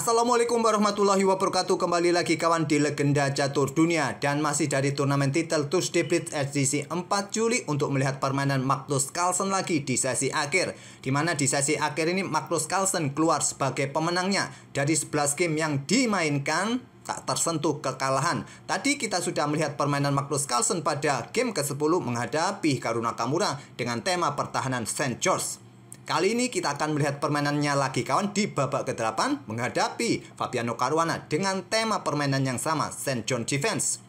Assalamualaikum warahmatullahi wabarakatuh. Kembali lagi kawan di Legenda Catur Dunia. Dan masih dari turnamen titel Tuesday Blitz edisi 4 Juli untuk melihat permainan Magnus Carlsen lagi di sesi akhir. Dimana di sesi akhir ini Magnus Carlsen keluar sebagai pemenangnya. Dari 11 game yang dimainkan, tak tersentuh kekalahan. Tadi kita sudah melihat permainan Magnus Carlsen pada game ke-10 menghadapi Hikaru Nakamura dengan tema pertahanan St. George. Kali ini kita akan melihat permainannya lagi kawan di babak ke-8 menghadapi Fabiano Caruana dengan tema permainan yang sama, St. John Defense.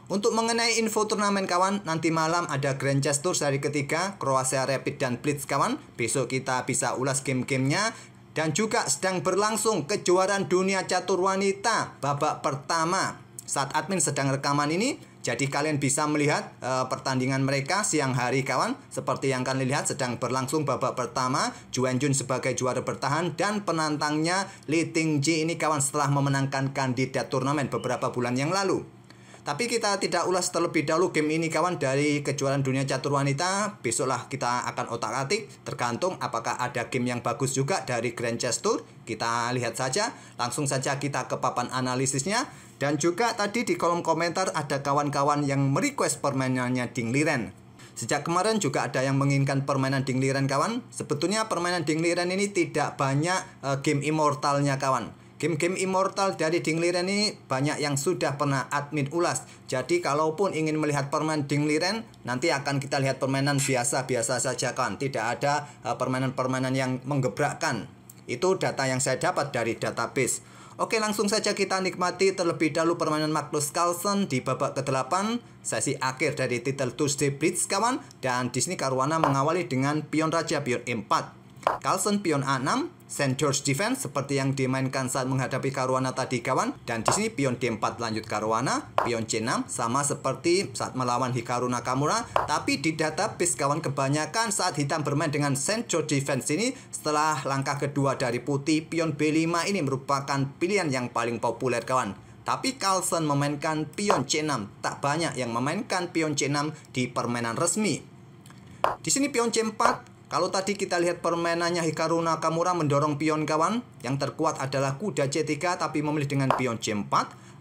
Untuk mengenai info turnamen kawan, nanti malam ada Grand Chess Tour seri ketiga, Kroasia Rapid dan Blitz kawan. Besok kita bisa ulas game-gamenya. Dan juga sedang berlangsung kejuaraan dunia catur wanita babak pertama. Saat admin sedang rekaman ini, jadi kalian bisa melihat pertandingan mereka siang hari kawan. Seperti yang kalian lihat sedang berlangsung babak pertama. Ju Wenjun sebagai juara bertahan dan penantangnya Li Tingji ini kawan setelah memenangkan kandidat turnamen beberapa bulan yang lalu. Tapi kita tidak ulas terlebih dahulu game ini kawan dari kejuaraan dunia catur wanita. Besoklah kita akan otak-atik, tergantung apakah ada game yang bagus juga dari Grand Chess Tour. Kita lihat saja, langsung saja kita ke papan analisisnya. Dan juga tadi di kolom komentar ada kawan-kawan yang merequest permainannya Ding Liren. Sejak kemarin juga ada yang menginginkan permainan Ding Liren kawan. Sebetulnya permainan Ding Liren ini tidak banyak game immortalnya kawan. Game-game immortal dari Ding Liren ini banyak yang sudah pernah admin ulas. Jadi kalaupun ingin melihat permainan Ding Liren, nanti akan kita lihat permainan biasa-biasa saja kan. Tidak ada permainan-permainan yang menggebrakkan. Itu data yang saya dapat dari database. Oke, langsung saja kita nikmati terlebih dahulu permainan Magnus Carlsen di babak ke-8 sesi akhir dari titel Tuesday Blitz kawan. Dan di sini Caruana mengawali dengan pion raja, pion E4. Carlsen pion A6, St. George Defense seperti yang dimainkan saat menghadapi Caruana tadi kawan. Dan di sini pion D4 lanjut Caruana, pion C6 sama seperti saat melawan Hikaru Nakamura. Tapi di database kawan kebanyakan saat hitam bermain dengan St. George Defense ini setelah langkah kedua dari putih, pion B5 ini merupakan pilihan yang paling populer kawan. Tapi Carlsen memainkan pion C6, tak banyak yang memainkan pion C6 di permainan resmi. Di sini pion C4. Kalau tadi kita lihat permainannya Hikaru Nakamura mendorong pion kawan. Yang terkuat adalah kuda C3 tapi memilih dengan pion C4.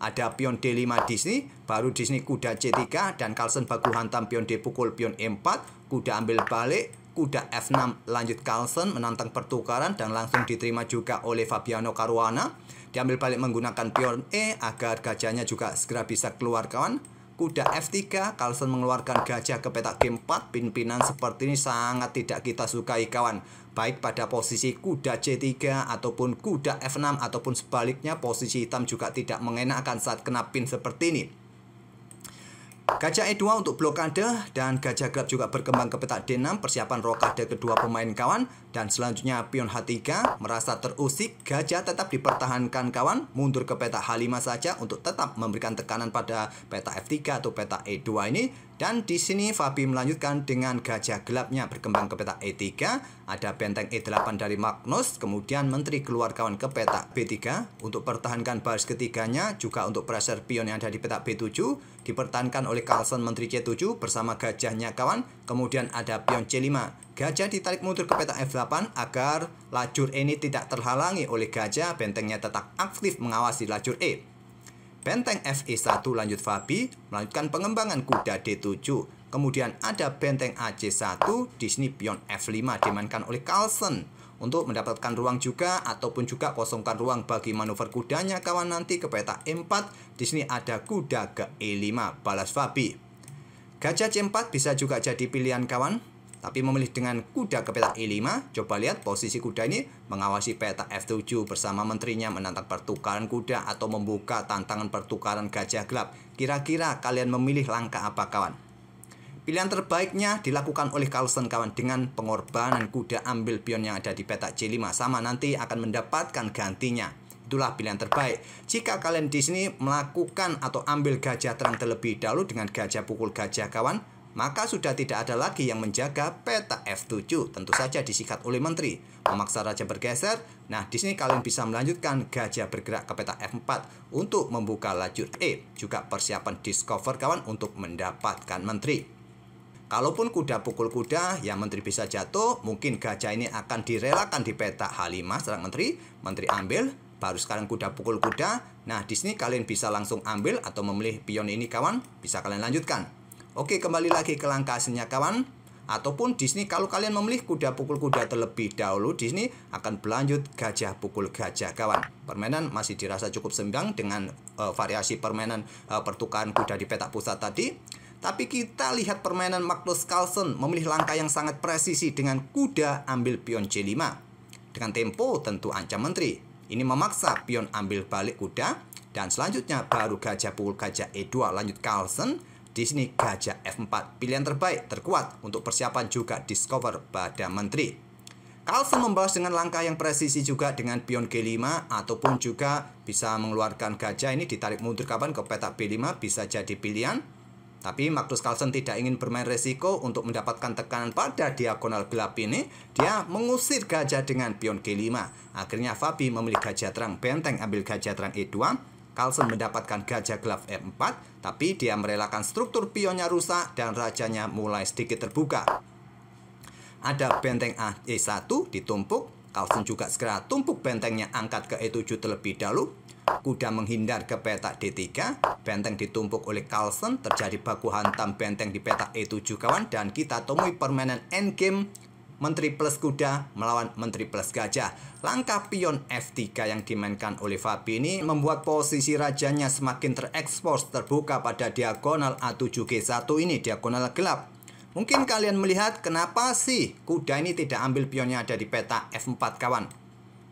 Ada pion D5 di sini, baru di sini kuda C3 dan Carlsen baku hantam pion D pukul pion E4, kuda ambil balik, kuda F6 lanjut Carlsen menantang pertukaran dan langsung diterima juga oleh Fabiano Caruana. Diambil balik menggunakan pion E agar gajahnya juga segera bisa keluar kawan. Kuda F3, Carlsen mengeluarkan gajah ke petak G4. Pimpinan seperti ini sangat tidak kita sukai kawan. Baik pada posisi kuda C3 ataupun kuda F6 ataupun sebaliknya, posisi hitam juga tidak mengenakan saat kena pin seperti ini. Gajah E2 untuk blokade dan gajah gelap juga berkembang ke petak D6, persiapan rokade kedua pemain kawan. Dan selanjutnya pion H3 merasa terusik, gajah tetap dipertahankan kawan, mundur ke petak H5 saja untuk tetap memberikan tekanan pada petak F3 atau petak E2 ini. Dan di sini Fabi melanjutkan dengan gajah gelapnya berkembang ke petak E3, ada benteng E8 dari Magnus, kemudian menteri keluar kawan ke petak B3 untuk pertahankan baris ketiganya, juga untuk pressure pion yang ada di petak B7 dipertahankan oleh Carlsen menteri C7 bersama gajahnya kawan. Kemudian ada pion C5, gajah ditarik mundur ke petak F8 agar lajur E ini tidak terhalangi oleh gajah, bentengnya tetap aktif mengawasi lajur E. Benteng Fe1 lanjut Fabi, melanjutkan pengembangan kuda D7. Kemudian ada benteng AC1, di sini pion F5 dimainkan oleh Carlsen untuk mendapatkan ruang juga ataupun juga kosongkan ruang bagi manuver kudanya kawan nanti ke petak E4. Di sini ada kuda ke E5 balas Fabi. Gajah C4 bisa juga jadi pilihan kawan. Tapi memilih dengan kuda ke petak E5, coba lihat posisi kuda ini mengawasi petak F7 bersama menterinya menantang pertukaran kuda atau membuka tantangan pertukaran gajah gelap. Kira-kira kalian memilih langkah apa kawan? Pilihan terbaiknya dilakukan oleh Carlsen kawan dengan pengorbanan kuda ambil pion yang ada di petak C5, sama nanti akan mendapatkan gantinya. Itulah pilihan terbaik. Jika kalian di sini melakukan atau ambil gajah terang terlebih dahulu dengan gajah pukul gajah kawan, maka sudah tidak ada lagi yang menjaga petak F7. Tentu saja disikat oleh menteri, memaksa raja bergeser. Nah, di sini kalian bisa melanjutkan gajah bergerak ke petak F4 untuk membuka lajur E. Juga persiapan discover kawan untuk mendapatkan menteri. Kalaupun kuda pukul kuda, ya menteri bisa jatuh. Mungkin gajah ini akan direlakan di petak H5 serang menteri. Menteri ambil, baru sekarang kuda pukul kuda. Nah, di sini kalian bisa langsung ambil atau memilih pion ini kawan, bisa kalian lanjutkan. Oke, kembali lagi ke langkah aslinya kawan. Ataupun di sini kalau kalian memilih kuda pukul kuda terlebih dahulu, di sini akan berlanjut gajah pukul gajah kawan. Permainan masih dirasa cukup seimbang dengan variasi permainan pertukaran kuda di petak pusat tadi. Tapi kita lihat permainan Magnus Carlsen memilih langkah yang sangat presisi dengan kuda ambil pion C5. Dengan tempo tentu ancam menteri. Ini memaksa pion ambil balik kuda. Dan selanjutnya baru gajah pukul gajah E2 lanjut Carlsen. Di sini gajah F4, pilihan terbaik, terkuat untuk persiapan juga discover pada menteri. Carlsen membalas dengan langkah yang presisi juga dengan pion G5 ataupun juga bisa mengeluarkan gajah ini ditarik mundur kawan ke petak B5 bisa jadi pilihan. Tapi Magnus Carlsen tidak ingin bermain resiko untuk mendapatkan tekanan pada diagonal gelap ini. Dia mengusir gajah dengan pion G5. Akhirnya Fabi memilih gajah terang benteng ambil gajah terang E2. Carlsen mendapatkan gajah gelap F4, tapi dia merelakan struktur pionnya rusak dan rajanya mulai sedikit terbuka. Ada benteng A E1 ditumpuk, Carlsen juga segera tumpuk bentengnya angkat ke E7 terlebih dahulu. Kuda menghindar ke petak D3, benteng ditumpuk oleh Carlsen, terjadi baku hantam benteng di petak E7 kawan, dan kita temui permainan endgame menteri plus kuda melawan menteri plus gajah. Langkah pion F3 yang dimainkan oleh Fabi ini membuat posisi rajanya semakin terekspos terbuka pada diagonal A7G1 ini, diagonal gelap. Mungkin kalian melihat kenapa sih kuda ini tidak ambil pionnya ada di peta F4 kawan.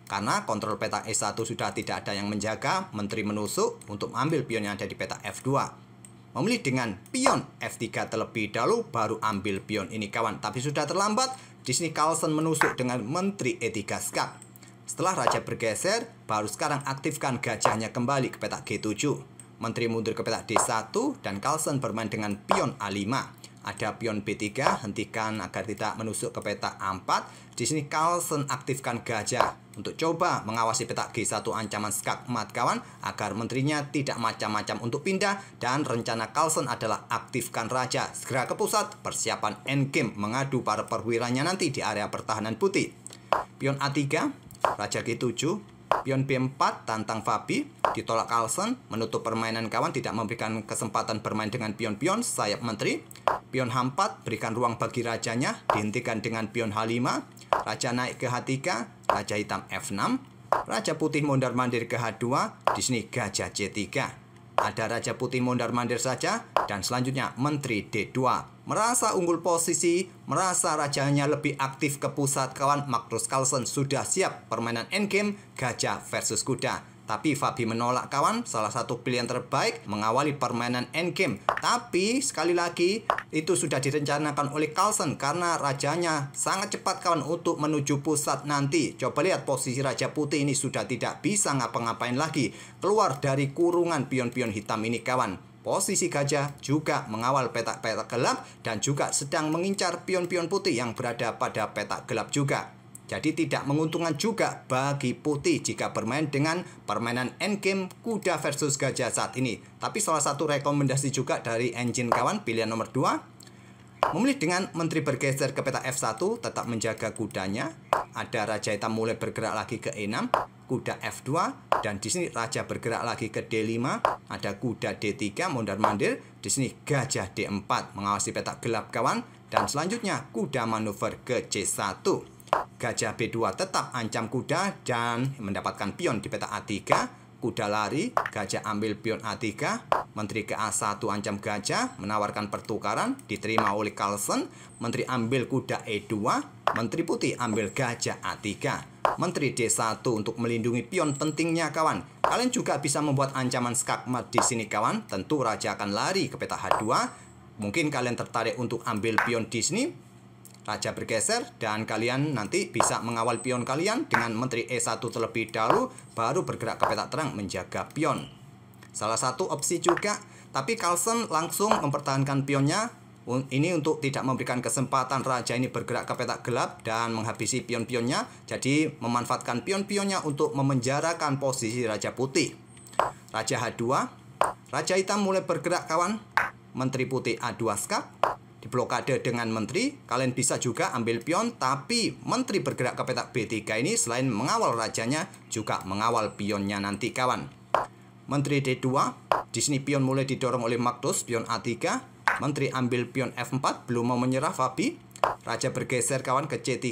Karena kontrol peta E1 sudah tidak ada yang menjaga, menteri menusuk untuk ambil pion yang ada di peta F2. Memilih dengan pion F3 terlebih dahulu baru ambil pion ini kawan, tapi sudah terlambat. Di sini Carlsen menusuk dengan menteri E3 skak. Setelah raja bergeser, baru sekarang aktifkan gajahnya kembali ke petak G7. Menteri mundur ke petak D1 dan Carlsen bermain dengan pion A5. Ada pion B3, hentikan agar tidak menusuk ke petak A4. Di sini Carlsen aktifkan gajah untuk coba mengawasi petak G1 ancaman skak mat kawan agar menterinya tidak macam-macam untuk pindah, dan rencana Carlsen adalah aktifkan raja segera ke pusat persiapan endgame mengadu para perwiranya nanti di area pertahanan putih. Pion A3, raja G7, pion B4 tantang Fabi, ditolak Carlsen, menutup permainan kawan, tidak memberikan kesempatan bermain dengan pion-pion sayap menteri. Pion H4 berikan ruang bagi rajanya, dihentikan dengan pion H5. Raja naik ke H3, raja hitam F6, raja putih mondar-mandir ke H2. Di sini gajah C3. Ada raja putih mondar-mandir saja, dan selanjutnya menteri D2. Merasa unggul posisi, merasa rajanya lebih aktif ke pusat kawan, Magnus Carlsen sudah siap permainan endgame gajah versus kuda. Tapi Fabi menolak kawan, salah satu pilihan terbaik mengawali permainan endgame. Tapi sekali lagi itu sudah direncanakan oleh Carlsen karena rajanya sangat cepat kawan untuk menuju pusat nanti. Coba lihat posisi raja putih ini sudah tidak bisa ngapa-ngapain lagi. Keluar dari kurungan pion-pion hitam ini kawan. Posisi gajah juga mengawal petak-petak gelap dan juga sedang mengincar pion-pion putih yang berada pada petak gelap juga. Jadi tidak menguntungkan juga bagi putih jika bermain dengan permainan endgame kuda versus gajah saat ini. Tapi salah satu rekomendasi juga dari engine kawan, pilihan nomor 2. Memilih dengan menteri bergeser ke peta F1, tetap menjaga kudanya. Ada raja hitam mulai bergerak lagi ke E6, kuda F2, dan di sini raja bergerak lagi ke D5. Ada kuda D3 mondar-mandir. Di sini gajah D4 mengawasi petak gelap kawan, dan selanjutnya kuda manuver ke C1. Gajah B2 tetap ancam kuda dan mendapatkan pion di peta A3. Kuda lari, gajah ambil pion A3. Menteri ke A1 ancam gajah, menawarkan pertukaran, diterima oleh Carlsen. Menteri ambil kuda E2. Menteri putih ambil gajah A3. Menteri D1 untuk melindungi pion pentingnya kawan. Kalian juga bisa membuat ancaman skakmat di sini kawan. Tentu raja akan lari ke peta H2. Mungkin kalian tertarik untuk ambil pion di sini. Raja bergeser dan kalian nanti bisa mengawal pion kalian dengan menteri E1 terlebih dahulu, baru bergerak ke petak terang menjaga pion. Salah satu opsi juga, tapi Carlsen langsung mempertahankan pionnya. Ini untuk tidak memberikan kesempatan raja ini bergerak ke petak gelap dan menghabisi pion-pionnya. Jadi memanfaatkan pion-pionnya untuk memenjarakan posisi raja putih. Raja H2, raja hitam mulai bergerak kawan. Menteri putih A2 skak. diblokade dengan menteri. Kalian bisa juga ambil pion, tapi menteri bergerak ke petak B3 ini selain mengawal rajanya, juga mengawal pionnya nanti kawan. Menteri D2, di sini pion mulai didorong oleh Magnus, pion A3. Menteri ambil pion F4, belum mau menyerah Fabi. Raja bergeser kawan ke C3.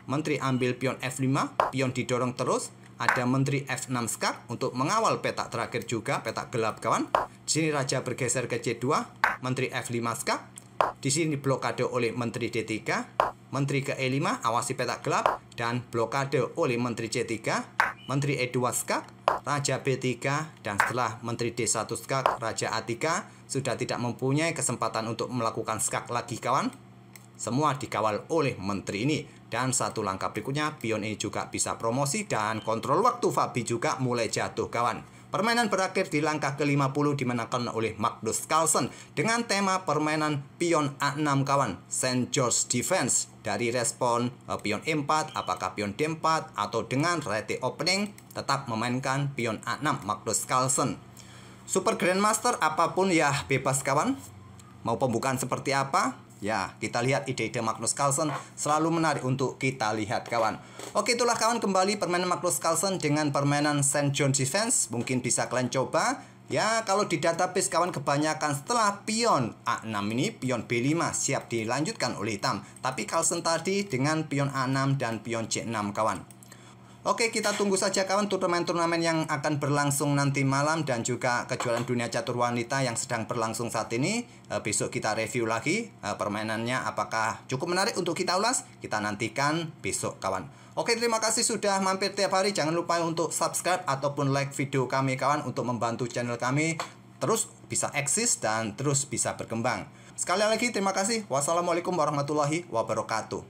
Menteri ambil pion F5, pion didorong terus. Ada menteri F6 skak untuk mengawal petak terakhir juga, petak gelap kawan. Di sini raja bergeser ke C2, menteri F5 skak. Di sini blokade oleh menteri D3, menteri ke E5 awasi petak gelap dan blokade oleh menteri C3, menteri E2 skak, raja B3 dan setelah menteri D1 skak, raja A3 sudah tidak mempunyai kesempatan untuk melakukan skak lagi kawan. Semua dikawal oleh menteri ini. Dan satu langkah berikutnya, pion ini juga bisa promosi dan kontrol waktu Fabi juga mulai jatuh kawan. Permainan berakhir di langkah ke-50 dimenangkan oleh Magnus Carlsen dengan tema permainan pion A6 kawan, St. George Defense. Dari respon pion E4, apakah pion D4 atau dengan rete opening, tetap memainkan pion A6 Magnus Carlsen. Super Grandmaster apapun ya bebas kawan. Mau pembukaan seperti apa? Ya, kita lihat ide-ide Magnus Carlsen selalu menarik untuk kita lihat kawan. Oke, itulah kawan kembali permainan Magnus Carlsen dengan permainan St. John Defense. Mungkin bisa kalian coba. Ya, kalau di database kawan kebanyakan setelah pion A6 ini, pion B5 siap dilanjutkan oleh hitam. Tapi Carlsen tadi dengan pion A6 dan pion C6 kawan. Oke, kita tunggu saja kawan turnamen-turnamen yang akan berlangsung nanti malam dan juga kejuaraan dunia catur wanita yang sedang berlangsung saat ini. Besok kita review lagi permainannya apakah cukup menarik untuk kita ulas. Kita nantikan besok kawan. Oke, terima kasih sudah mampir tiap hari. Jangan lupa untuk subscribe ataupun like video kami kawan untuk membantu channel kami terus bisa eksis dan terus bisa berkembang. Sekali lagi terima kasih. Wassalamualaikum warahmatullahi wabarakatuh.